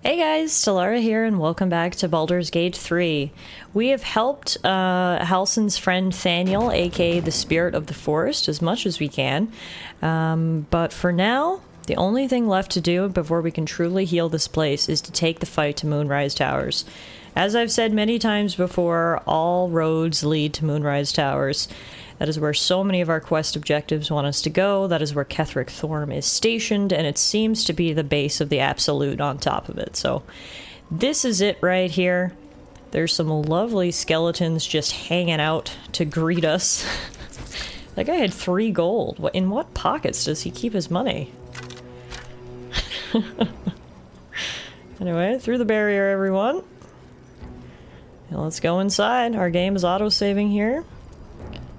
Hey guys, Tallara here, and welcome back to Baldur's Gate 3. We have helped Halsin's friend Thaniel, aka the Spirit of the Forest, as much as we can. But for now, the only thing left to do before we can truly heal this place is to take the fight to Moonrise Towers. As I've said many times before, all roads lead to Moonrise Towers. That is where so many of our quest objectives want us to go. That is where Ketheric Thorm is stationed, and it seems to be the base of the Absolute on top of it. So this is it right here. There's some lovely skeletons just hanging out to greet us. That guy had 3 gold. In what pockets does he keep his money? Anyway, through the barrier, everyone. And let's go inside. Our game is auto-saving here.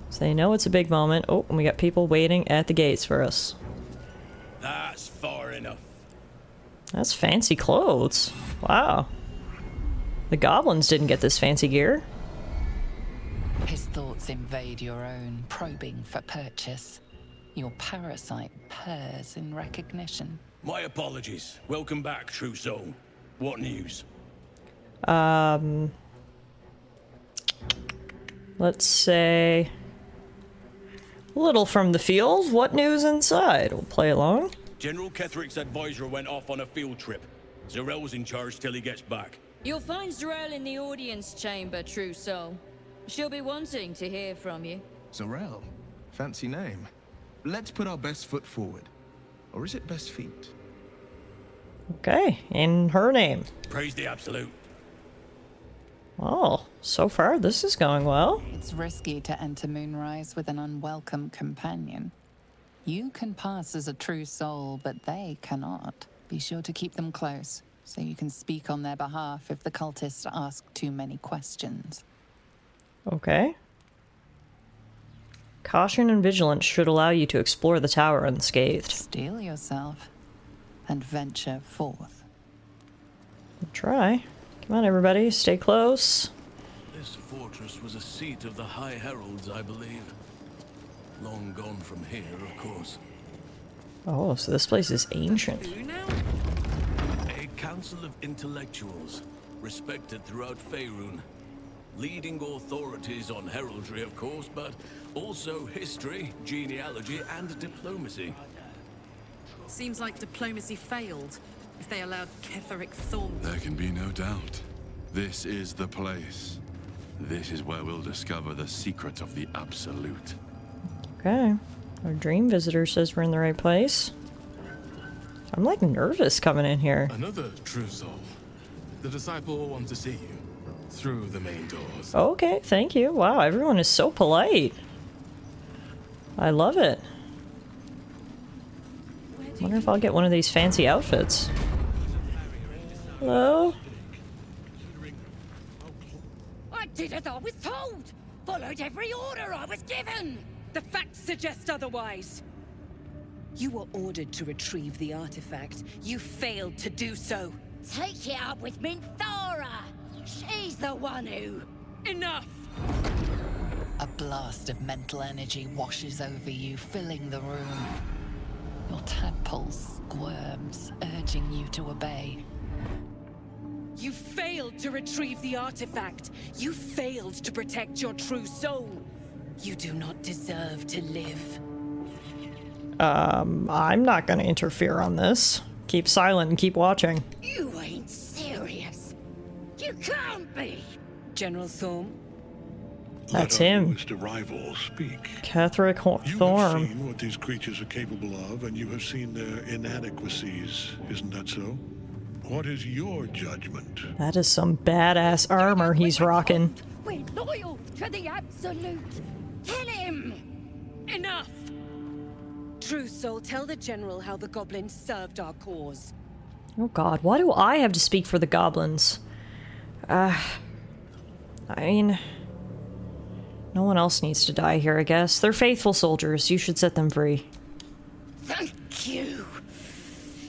So they know it's a big moment. Oh, and we got people waiting at the gates for us. That's far enough. That's fancy clothes. Wow. The goblins didn't get this fancy gear. His thoughts invade your own, probing for purchase. Your parasite purrs in recognition. My apologies. Welcome back, true soul. What news? Let's say... little from the field. What news inside? We'll play along. General Ketheric's advisor went off on a field trip. Zarel's in charge till he gets back. You'll find Zarel in the audience chamber, true soul. She'll be wanting to hear from you. Zarel? Fancy name. Let's put our best foot forward. Or is it best feet? Okay, in her name. Praise the Absolute. Oh, so far this is going well. It's risky to enter Moonrise with an unwelcome companion. You can pass as a true soul, but they cannot. Be sure to keep them close, so you can speak on their behalf if the cultists ask too many questions. Okay. Caution and vigilance should allow you to explore the tower unscathed. Steel yourself and venture forth. Try. Come on, everybody, stay close. This fortress was a seat of the High Heralds, I believe. Long gone from here, of course. Oh, so this place is ancient. A council of intellectuals, respected throughout Faerun. Leading authorities on heraldry, of course, but also history, genealogy, and diplomacy. Seems like diplomacy failed. If they allowed Ketheric Thorm... There can be no doubt. This is the place. This is where we'll discover the secret of the Absolute. Okay. Our dream visitor says we're in the right place. I'm like nervous coming in here. Another true soul. The disciple will want to see you through the main doors. Okay, thank you. Wow, everyone is so polite. I love it. Wonder if I'll get one of these fancy outfits. Hello? I did as I was told! Followed every order I was given! The facts suggest otherwise. You were ordered to retrieve the artifact. You failed to do so. Take it up with Minthara! She's the one who... Enough! A blast of mental energy washes over you, filling the room. Your tadpole squirms, urging you to obey. You failed to retrieve the artifact. You failed to protect your true soul. You do not deserve to live. I'm not gonna interfere on this. Keep silent and keep watching. You ain't serious. You can't be! General Thorm? That's him. Mr. Rival, speak. Ketheric You Thorm. have seen what these creatures are capable of, and you have seen their inadequacies. Isn't that so? What is your judgment? That is some badass armor he's rocking. We're loyal to the Absolute! Tell him! Enough! True soul, tell the General how the goblins served our cause. Oh god, why do I have to speak for the goblins? I mean... no one else needs to die here, I guess. They're faithful soldiers. You should set them free. Thank you!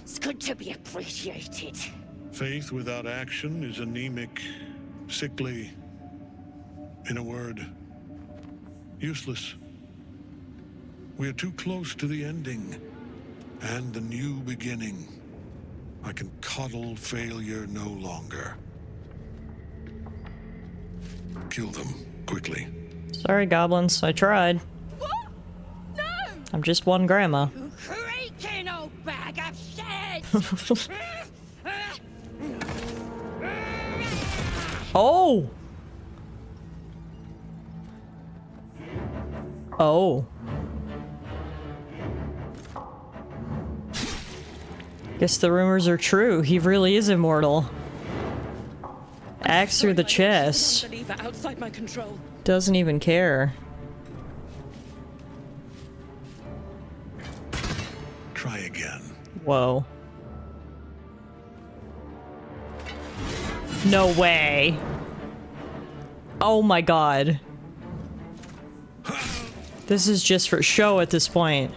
It's good to be appreciated. Faith without action is anemic, sickly, in a word, useless. We are too close to the ending and the new beginning. I can coddle failure no longer. Kill them, quickly. Sorry, goblins. I tried. What? No! I'm just one grandma. You creaking old bag of shit! Oh! Oh. Guess the rumors are true. He really is immortal. Axe through the chest. Outside my control. Doesn't even care. Try again. Whoa. No way. Oh my god. This is just for show at this point.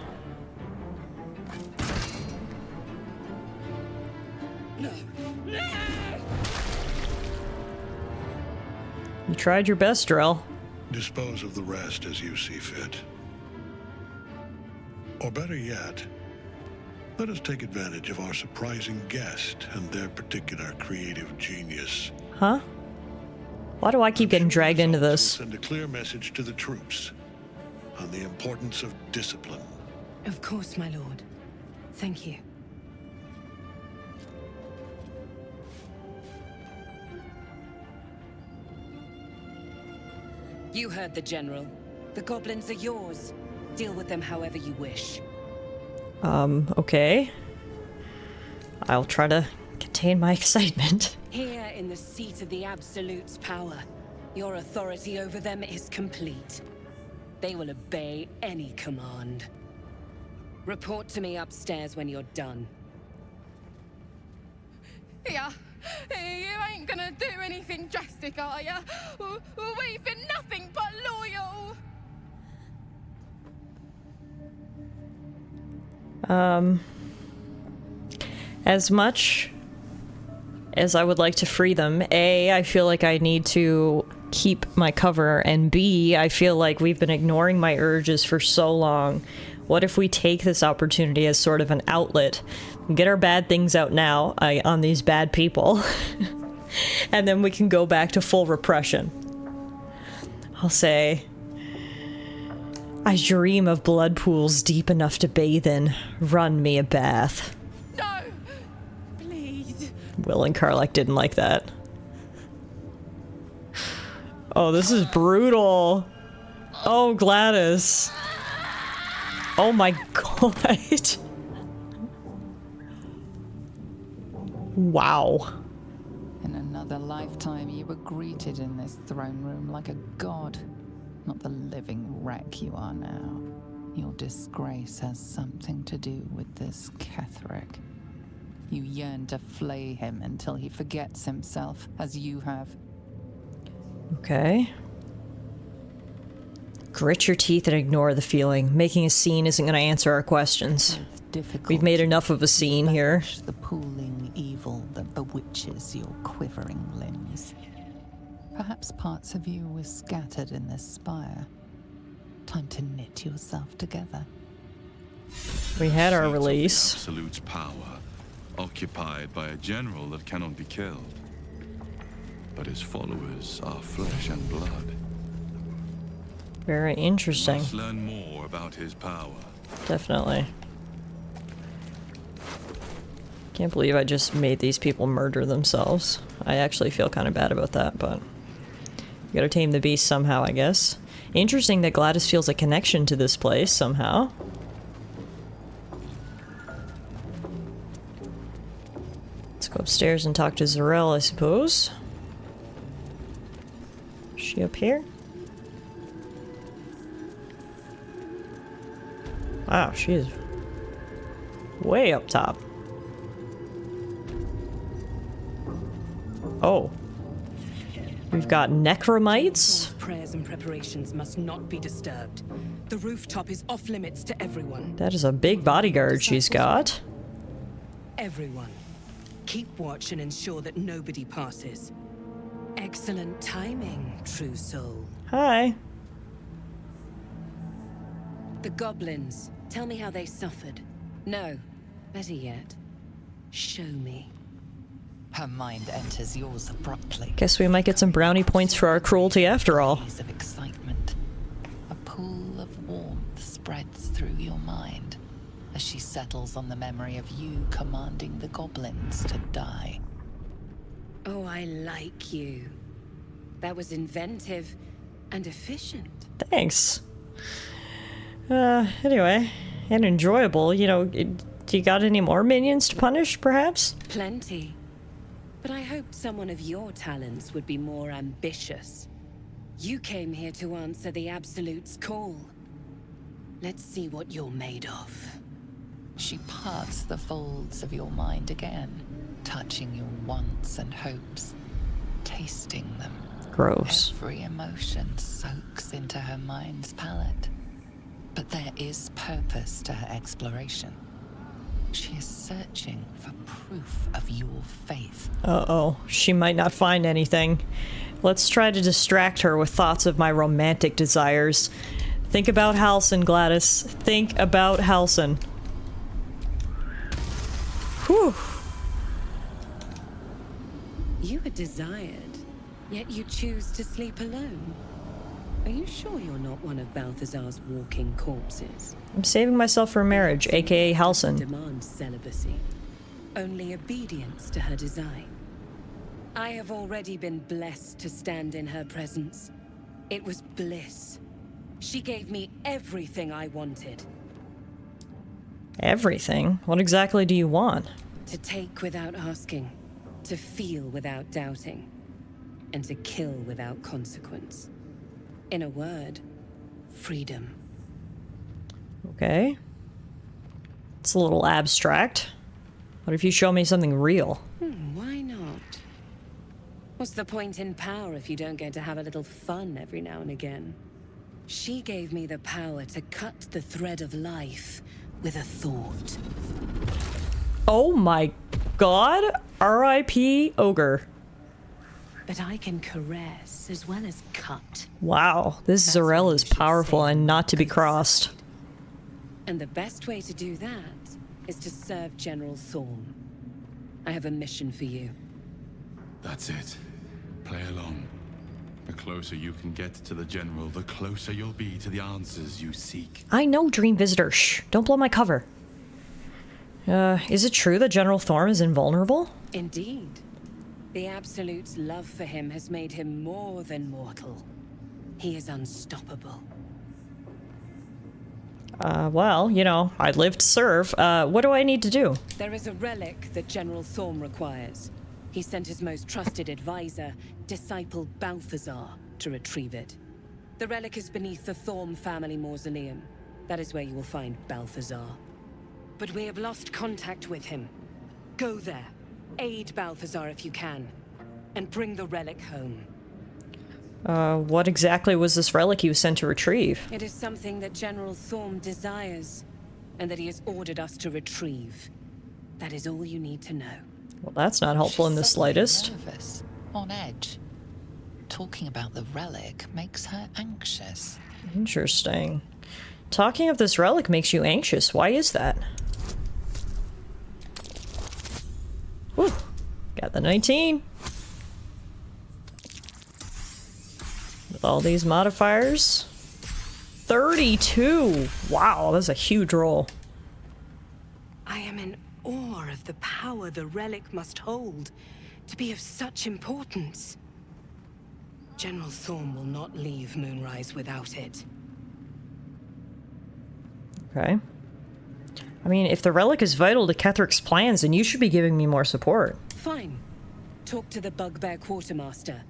You tried your best, Drill. Dispose of the rest as you see fit. Or better yet, let us take advantage of our surprising guest and their particular creative genius. Huh? Why do I keep getting dragged into this? Send a clear message to the troops on the importance of discipline. Of course, my lord. Thank you. You heard the general. The goblins are yours. Deal with them however you wish. Okay. I'll try to contain my excitement. Here in the seat of the Absolute's power, your authority over them is complete. They will obey any command. Report to me upstairs when you're done. Yeah, you ain't gonna do anything drastic, are ya? We've been nothing but loyal! As much as I would like to free them, A, I feel like I need to keep my cover, and B, I feel like we've been ignoring my urges for so long. What if we take this opportunity as sort of an outlet, get our bad things out now on these bad people, and then we can go back to full repression. I'll say, I dream of blood pools deep enough to bathe in. Run me a bath. No! Please. Will and Karlach didn't like that. Oh, this is brutal. Oh, Gladys. Oh my god. Wow. In another lifetime, you were greeted in this throne room like a god, not the living wreck you are now. Your disgrace has something to do with this Ketheric. You yearn to flay him until he forgets himself, as you have. Okay. Grit your teeth and ignore the feeling. Making a scene isn't going to answer our questions. We've made enough of a scene here. The pooling evil that bewitches your quivering limbs. Perhaps parts of you were scattered in this spire. Time to knit yourself together. We had our release. Absolute's power, occupied by a general that cannot be killed. But his followers are flesh and blood. Very interesting. Let's learn more about his power. Definitely. Can't believe I just made these people murder themselves. I actually feel kind of bad about that, but you gotta tame the beast somehow, I guess. Interesting that Gladys feels a connection to this place somehow. Let's go upstairs and talk to Zarel, I suppose. Is she up here? Wow, she is way up top. Oh. We've got necromites. Prayers and preparations must not be disturbed. The rooftop is off limits to everyone. That is a big bodyguard she's got. Everyone. Keep watch and ensure that nobody passes. Excellent timing, true soul. Hi. The goblins. Tell me how they suffered. No, better yet. Show me. Her mind enters yours abruptly. Guess we might get some brownie points for our cruelty after all. Of excitement. A pool of warmth spreads through your mind as she settles on the memory of you commanding the goblins to die. Oh, I like you. That was inventive and efficient. Thanks. Anyway, and enjoyable. You know, do you got any more minions to punish, perhaps? Plenty. But I hoped someone of your talents would be more ambitious. You came here to answer the Absolute's call. Let's see what you're made of. She parts the folds of your mind again, touching your wants and hopes, tasting them. Gross. Every emotion soaks into her mind's palette. But there is purpose to her exploration. She is searching for proof of your faith. Uh-oh. She might not find anything. Let's try to distract her with thoughts of my romantic desires. Think about Halsin, Gladys. Think about Halsin. Whew. You are desired, yet you choose to sleep alone. Are you sure you're not one of Balthazar's walking corpses? I'm saving myself for marriage, aka Halsin. Demands celibacy. Only obedience to her design. I have already been blessed to stand in her presence. It was bliss. She gave me everything I wanted. Everything? What exactly do you want? To take without asking, to feel without doubting, and to kill without consequence. In a word, freedom. Okay. It's a little abstract. What if you show me something real? Why not? What's the point in power if you don't get to have a little fun every now and again? She gave me the power to cut the thread of life with a thought. Oh my god! R.I.P. Ogre. But I can caress as well as cut. Wow, this Zarel is powerful and not to be crossed. And the best way to do that is to serve General Thorm. I have a mission for you. That's it. Play along. The closer you can get to the General, the closer you'll be to the answers you seek. I know, Dream Visitor. Shh, don't blow my cover. Is it true that General Thorm is invulnerable? Indeed. The Absolute's love for him has made him more than mortal. He is unstoppable. Well, you know, I live to serve. What do I need to do? There is a relic that General Thorm requires. He sent his most trusted advisor, disciple Balthazar, to retrieve it. The relic is beneath the Thorm family mausoleum. That is where you will find Balthazar. But we have lost contact with him. Go there. Aid Balthazar if you can, and bring the relic home. What exactly was this relic he was sent to retrieve? It is something that General Thorm desires, and that he has ordered us to retrieve. That is all you need to know. Well, that's not helpful in the slightest. Nervous, on edge. Talking about the relic makes her anxious. Interesting. Talking of this relic makes you anxious. Why is that? Whew. Got the 19. With all these modifiers. 32! Wow, that's a huge roll. I am in awe of the power the relic must hold to be of such importance. General Thorm will not leave Moonrise without it. Okay. I mean, if the relic is vital to Kethric's plans, then you should be giving me more support. Fine. Talk to the Bugbear Quartermaster.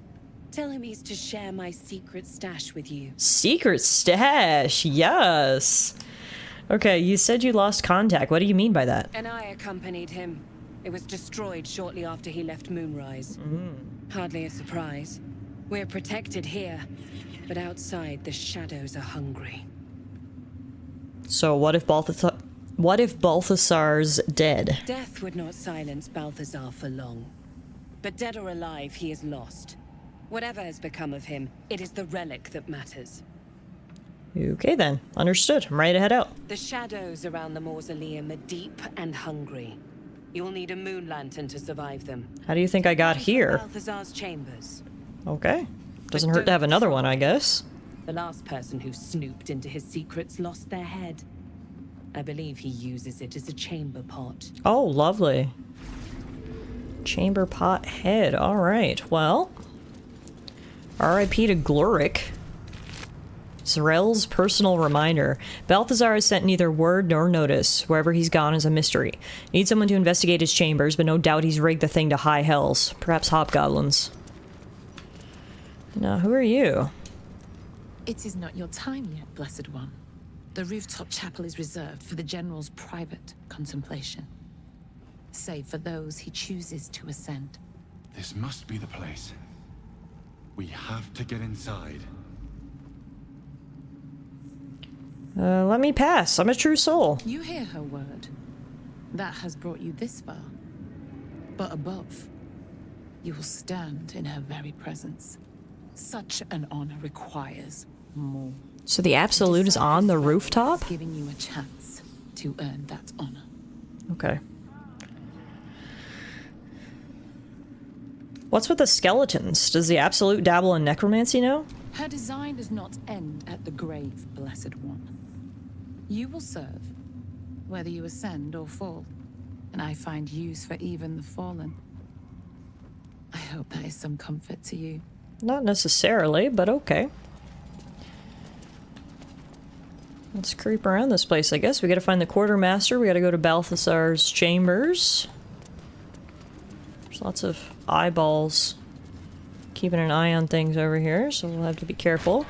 Tell him he's to share my secret stash with you. Secret stash! Yes! Okay, you said you lost contact. What do you mean by that? And I accompanied him. It was destroyed shortly after he left Moonrise. Hardly a surprise. We're protected here, but outside the shadows are hungry. So what if Balthazar's dead? Death would not silence Balthazar for long. But dead or alive, he is lost. Whatever has become of him, it is the relic that matters. Okay then, understood. I'm ready to head out. The shadows around the mausoleum are deep and hungry. You'll need a moon lantern to survive them. How do you think I got here? Balthazar's chambers. Okay. Doesn't hurt to have another one, I guess. The last person who snooped into his secrets lost their head. I believe he uses it as a chamber pot. Oh, lovely. Chamber pot head. Alright, well. R.I.P. to Gloric. Zarel's personal reminder. Balthazar has sent neither word nor notice. Wherever he's gone is a mystery. Need someone to investigate his chambers, but no doubt he's rigged the thing to high hells. Perhaps hobgoblins. Now, who are you? It is not your time yet, Blessed One. The rooftop chapel is reserved for the General's private contemplation, save for those he chooses to ascend. This must be the place. We have to get inside. Let me pass. I'm a true soul. You hear her word. That has brought you this far. But above, you will stand in her very presence. Such an honor requires more. So the Absolute is on the rooftop? Giving you a chance to earn that honor. Okay. What's with the skeletons? Does the Absolute dabble in necromancy now? Her design does not end at the grave, Blessed One. You will serve, whether you ascend or fall, and I find use for even the fallen. I hope that is some comfort to you. Not necessarily, but okay. Let's creep around this place, I guess. We gotta find the quartermaster. We gotta go to Balthazar's chambers. There's lots of eyeballs keeping an eye on things over here, so we'll have to be careful.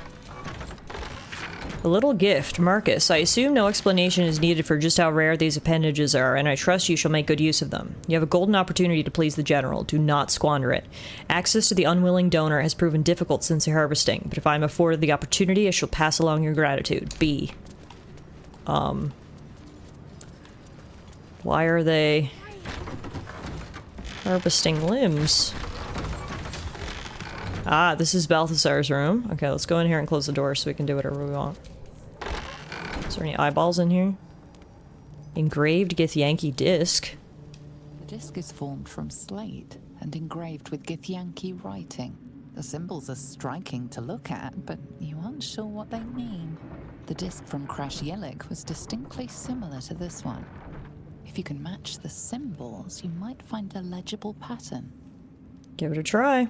A little gift. Marcus, I assume no explanation is needed for just how rare these appendages are, and I trust you shall make good use of them. You have a golden opportunity to please the General. Do not squander it. Access to the unwilling donor has proven difficult since the harvesting, but if I am afforded the opportunity, I shall pass along your gratitude. B. Why are they harvesting limbs? Ah, this is Balthazar's room. Okay, let's go in here and close the door so we can do whatever we want. Is there any eyeballs in here? Engraved Githyanki disc. The disc is formed from slate and engraved with Githyanki writing. The symbols are striking to look at, but you aren't sure what they mean. The disc from Crash Yelik was distinctly similar to this one. If you can match the symbols, you might find a legible pattern. Give it a try.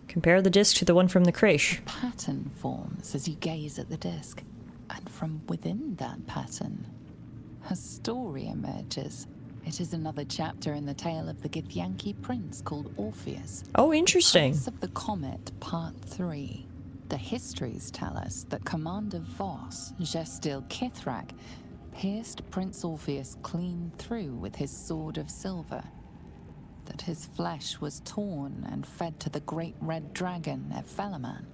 Compare the disc to the one from the creche. A pattern forms as you gaze at the disc, and from within that pattern, a story emerges. It is another chapter in the tale of the Githyanki prince called Orpheus. Oh, interesting. Prince of the Comet, Part 3. The histories tell us that Commander Voss, Gestil Kithrak, pierced Prince Orpheus clean through with his sword of silver. That his flesh was torn and fed to the great red dragon at Felaman.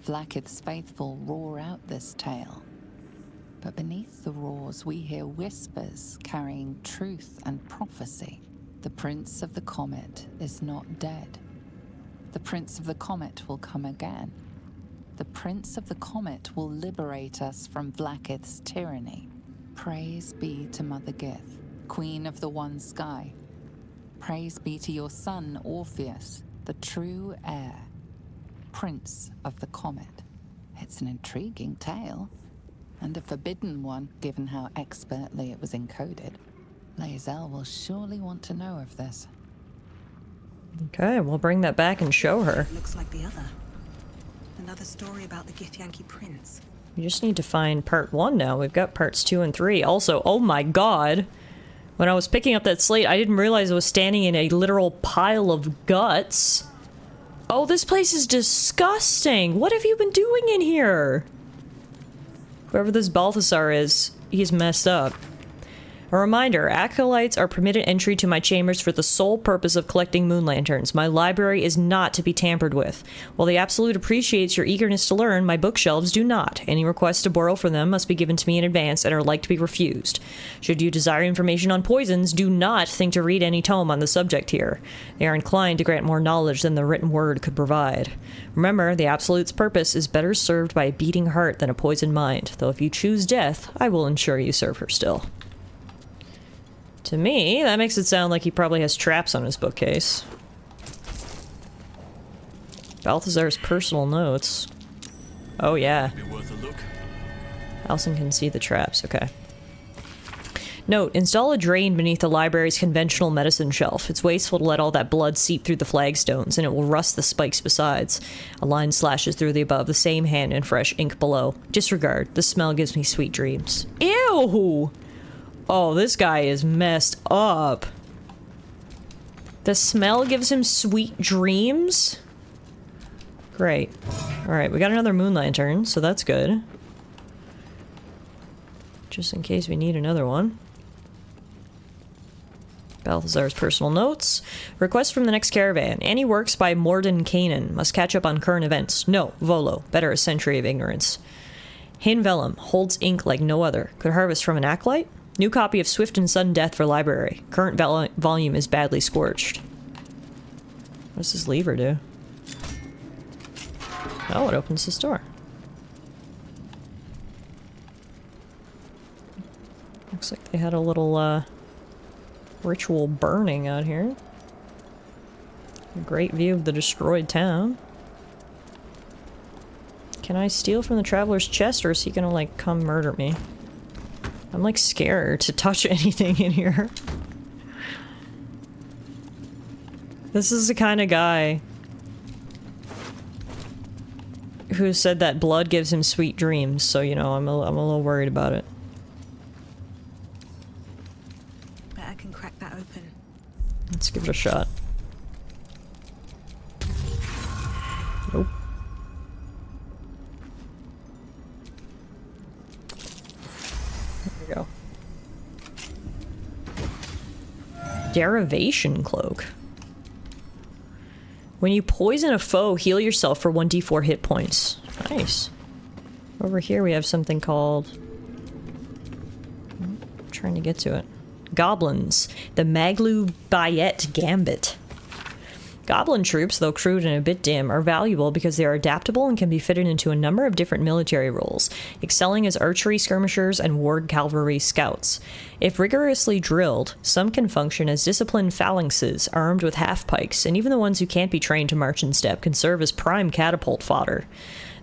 Vlakith's faithful roar out this tale. But beneath the roars we hear whispers carrying truth and prophecy. The Prince of the Comet is not dead. The Prince of the Comet will come again. The Prince of the Comet will liberate us from Vlakith's tyranny. Praise be to Mother Gith, Queen of the One Sky. Praise be to your son, Orpheus, the true heir, Prince of the Comet. It's an intriguing tale, and a forbidden one, given how expertly it was encoded. Lae'zel will surely want to know of this. Okay, we'll bring that back and show her. Looks like the other. Another story about the Githyanki prince. We just need to find part 1 now. We've got parts 2 and 3. Also, oh my god! When I was picking up that slate, I didn't realize I was standing in a literal pile of guts. Oh, this place is disgusting! What have you been doing in here? Whoever this Balthazar is, he's messed up. A reminder, acolytes are permitted entry to my chambers for the sole purpose of collecting moon lanterns. My library is not to be tampered with. While the Absolute appreciates your eagerness to learn, my bookshelves do not. Any requests to borrow from them must be given to me in advance and are like to be refused. Should you desire information on poisons, do not think to read any tome on the subject here. They are inclined to grant more knowledge than the written word could provide. Remember, the Absolute's purpose is better served by a beating heart than a poisoned mind, though if you choose death, I will ensure you serve her still. To me, that makes it sound like he probably has traps on his bookcase. Balthazar's personal notes. Oh yeah. Alison can see the traps, okay. Note, install a drain beneath the library's conventional medicine shelf. It's wasteful to let all that blood seep through the flagstones, and it will rust the spikes besides. A line slashes through the above, the same hand in fresh ink below. Disregard. The smell gives me sweet dreams. Ew! Oh, this guy is messed up. The smell gives him sweet dreams? Great. Alright, we got another moon lantern, so that's good. Just in case we need another one. Balthazar's personal notes. Request from the next caravan. Any works by Morden Kanan. Must catch up on current events. No, Volo. Better a century of ignorance. Hin Vellum. Holds ink like no other. Could harvest from an acolyte? New copy of Swift and Sudden Death for library. Current volume is badly scorched. What does this lever do? Oh, it opens this door. Looks like they had a little, ritual burning out here. A great view of the destroyed town. Can I steal from the traveler's chest, or is he gonna, like, come murder me? I'm, like, scared to touch anything in here. This is the kind of guy who said that blood gives him sweet dreams, so, you know, I'm a little worried about it. Bet I can crack that open. Let's give it a shot. Nope. There we go. Derivation cloak. When you poison a foe, heal yourself for 1d4 hit points. Nice. Over here we have something called... I'm trying to get to it. Goblins. The Maglu Bayet Gambit. Goblin troops, though crude and a bit dim, are valuable because they are adaptable and can be fitted into a number of different military roles, excelling as archery skirmishers and ward cavalry scouts. If rigorously drilled, some can function as disciplined phalanxes armed with half-pikes, and even the ones who can't be trained to march in step can serve as prime catapult fodder.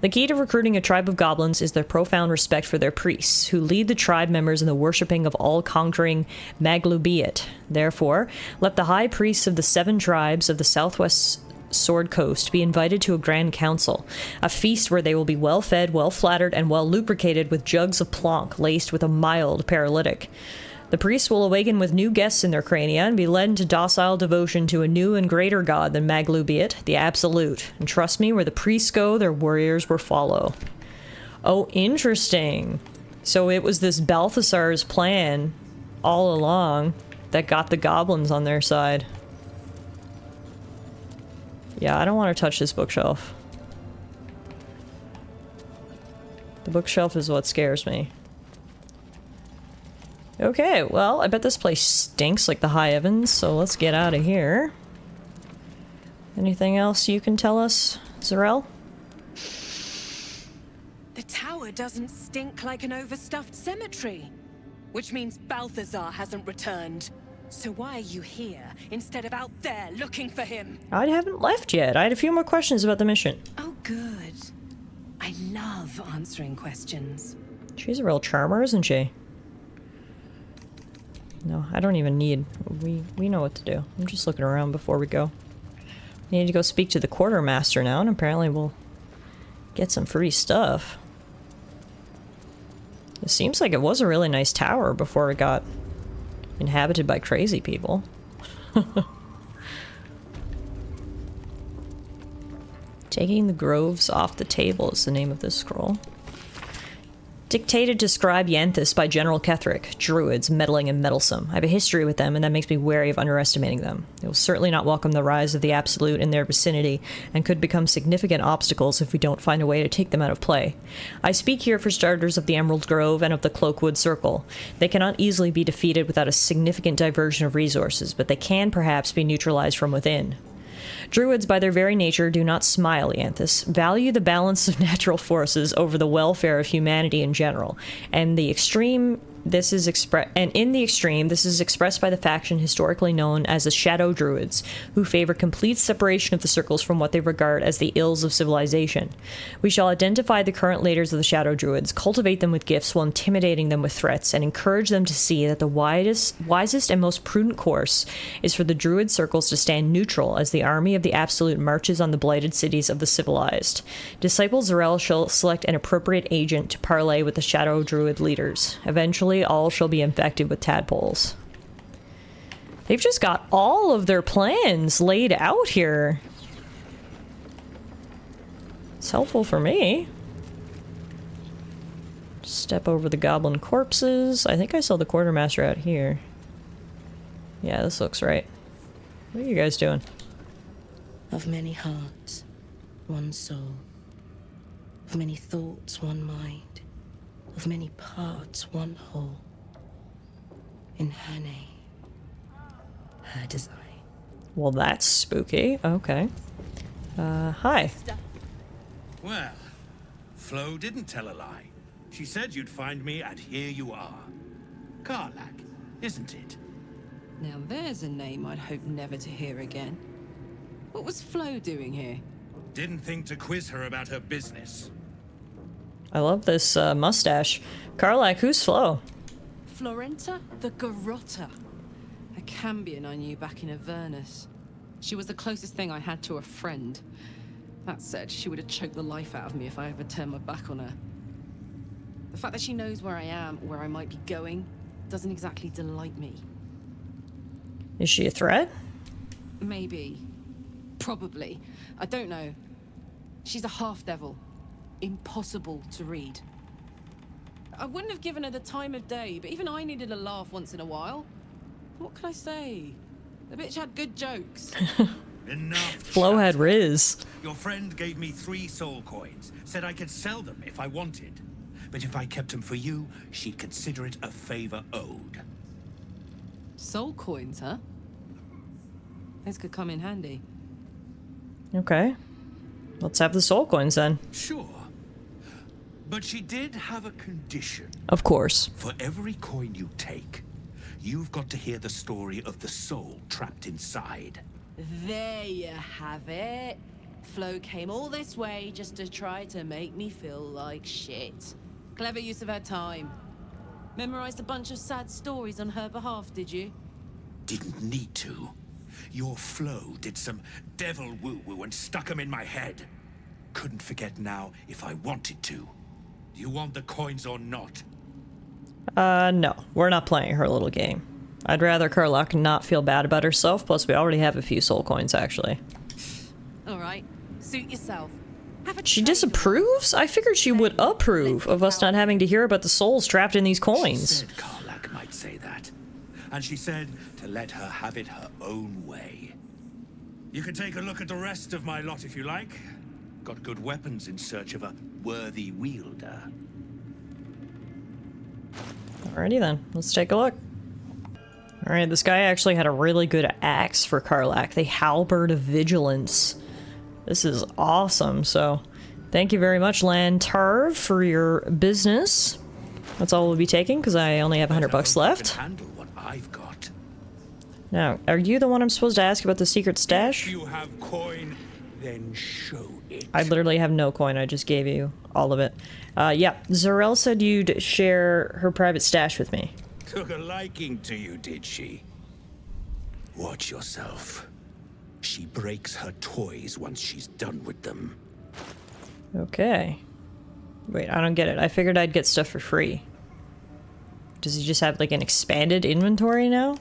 The key to recruiting a tribe of goblins is their profound respect for their priests, who lead the tribe members in the worshipping of all-conquering Maglubiat. Therefore, let the high priests of the 7 tribes of the southwest Sword Coast be invited to a grand council, a feast where they will be well-fed, well-flattered, and well-lubricated with jugs of plonk laced with a mild paralytic. The priests will awaken with new guests in their crania and be led into docile devotion to a new and greater god than Maglubiat, the Absolute. And trust me, where the priests go, their warriors will follow. Oh, interesting. So it was this Balthazar's plan all along that got the goblins on their side. Yeah, I don't want to touch this bookshelf. The bookshelf is what scares me. Okay, well, I bet this place stinks like the high heavens, so let's get out of here. Anything else you can tell us, Zarel? The tower doesn't stink like an overstuffed cemetery, which means Balthazar hasn't returned. So why are you here instead of out there looking for him? I haven't left yet. I had a few more questions about the mission. Oh, good. I love answering questions. She's a real charmer, isn't she? No, I don't even need... We know what to do. I'm just looking around before we go. We need to go speak to the quartermaster now, and apparently we'll get some free stuff. It seems like it was a really nice tower before it got inhabited by crazy people. Taking the groves off the table is the name of this scroll. Dictated to scribe Yanthus by General Ketherick. Druids, meddling and meddlesome. I have a history with them, and that makes me wary of underestimating them. They will certainly not welcome the rise of the Absolute in their vicinity, and could become significant obstacles if we don't find a way to take them out of play. I speak here for starters of the Emerald Grove and of the Cloakwood Circle. They cannot easily be defeated without a significant diversion of resources, but they can perhaps be neutralized from within. Druids, by their very nature, do not smile, Yanthus, value the balance of natural forces over the welfare of humanity in general, and the extreme this is in the extreme, this is expressed by the faction historically known as the Shadow Druids, who favor complete separation of the circles from what they regard as the ills of civilization. We shall identify the current leaders of the Shadow Druids, cultivate them with gifts while intimidating them with threats, and encourage them to see that the wisest and most prudent course is for the Druid circles to stand neutral as the army of the Absolute marches on the blighted cities of the civilized. Disciple Zarel shall select an appropriate agent to parley with the Shadow Druid leaders. Eventually, all shall be infected with tadpoles. They've just got all of their plans laid out here. It's helpful for me. Step over the goblin corpses. I think I saw the quartermaster out here. Yeah, this looks right. What are you guys doing? Of many hearts, one soul. Of many thoughts, one mind. Of many parts, one whole. In her name, her design. Well, that's spooky. Okay. Hi. Well, Flo didn't tell a lie. She said you'd find me, and here you are. Karlach, isn't it? Now there's a name I'd hope never to hear again. What was Flo doing here? Didn't think to quiz her about her business. I love this mustache. Karlach, who's Flo? Florenta the Garotta. A Cambion I knew back in Avernus. She was the closest thing I had to a friend. That said, she would have choked the life out of me if I ever turned my back on her. The fact that she knows where I am, where I might be going, doesn't exactly delight me. Is she a threat? Maybe. Probably. I don't know. She's a half-devil. Impossible to read. I wouldn't have given her the time of day, but even I needed a laugh once in a while. What could I say? The bitch had good jokes. Enough. Flo had Riz. Your friend gave me 3 soul coins, said I could sell them if I wanted. But if I kept them for you, she'd consider it a favor owed. Soul coins, huh? This could come in handy. Okay. Let's have the soul coins then. Sure. But she did have a condition. Of course. For every coin you take, you've got to hear the story of the soul trapped inside. There you have it. Flo came all this way just to try to make me feel like shit. Clever use of her time. Memorized a bunch of sad stories on her behalf, did you? Didn't need to. Your Flo did some devil woo-woo and stuck 'em in my head. Couldn't forget now if I wanted to. Do you want the coins or not? No. We're not playing her little game. I'd rather Karlach not feel bad about herself, plus we already have a few soul coins, actually. Alright, suit yourself. She disapproves? I figured she would approve of us not having to hear about the souls trapped in these coins. She said Karlach might say that. And she said to let her have it her own way. You can take a look at the rest of my lot if you like. Got good weapons in search of a worthy wielder. Alrighty then, let's take a look. Alright, this guy actually had a really good axe for Karlach. The Halberd of Vigilance. This is awesome, so thank you very much, Lantarv, for your business. That's all we'll be taking, because I only have $100 left. Handle what I've got. Now, are you the one I'm supposed to ask about the secret stash? If you have coin, then show it. I literally have no coin, I just gave you all of it. Yeah, Zarel said you'd share her private stash with me. Took a liking to you, did she? Watch yourself. She breaks her toys once she's done with them. Okay. Wait, I don't get it. I figured I'd get stuff for free. Does he just have, like, an expanded inventory now?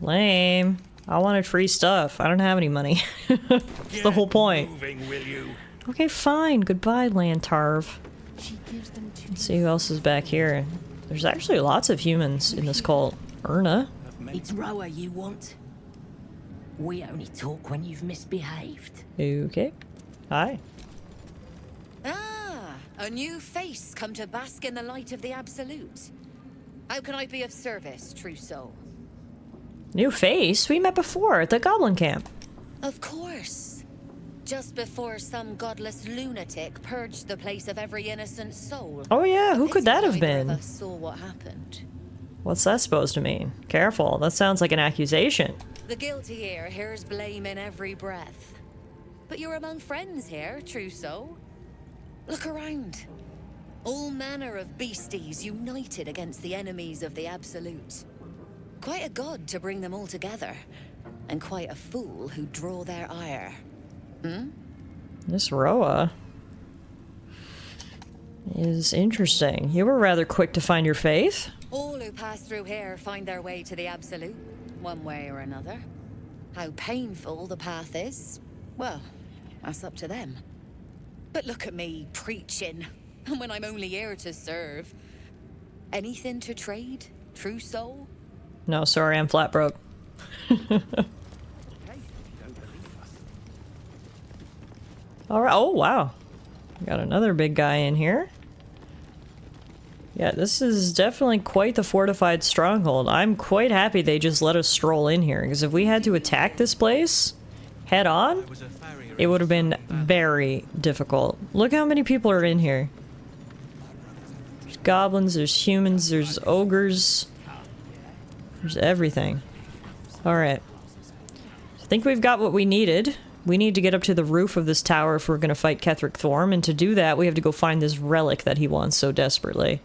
Lame. I wanted free stuff. I don't have any money. That's the whole point. Moving, will you? Okay, fine. Goodbye, Lantarv. Let's see who else is back here. There's actually lots of humans in this cult. Erna. It's Roa you want. We only talk when you've misbehaved. Okay. Hi. Ah, a new face come to bask in the light of the Absolute. How can I be of service, true soul? New face? We met before at the Goblin Camp. Of course. Just before some godless lunatic purged the place of every innocent soul. Oh yeah, who It's could that have neither of been? us saw what happened. What's that supposed to mean? Careful, that sounds like an accusation. The guilty here hears blame in every breath. But you're among friends here, true soul. Look around. All manner of beasties united against the enemies of the Absolute. Quite a god to bring them all together, and quite a fool who draw their ire. Hmm? This Roa is interesting. You were rather quick to find your faith. All who pass through here find their way to the Absolute, one way or another. How painful the path is, well, that's up to them. But look at me preaching, when I'm only here to serve. Anything to trade, true soul? No, sorry, I'm flat broke. Alright, oh wow. Got another big guy in here. Yeah, this is definitely quite the fortified stronghold. I'm quite happy they just let us stroll in here, because if we had to attack this place head on, it would have been very difficult. Look how many people are in here. There's goblins, there's humans, there's ogres. There's everything. Alright. I think we've got what we needed. We need to get up to the roof of this tower if we're going to fight Ketheric Thorm, and to do that we have to go find this relic that he wants so desperately.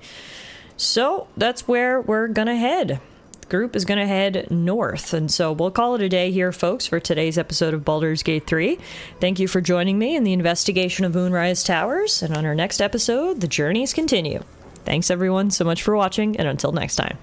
So that's where we're going to head. The group is going to head north, and so we'll call it a day here, folks, for today's episode of Baldur's Gate 3. Thank you for joining me in the investigation of Moonrise Towers, and on our next episode, the journeys continue. Thanks everyone so much for watching, and until next time.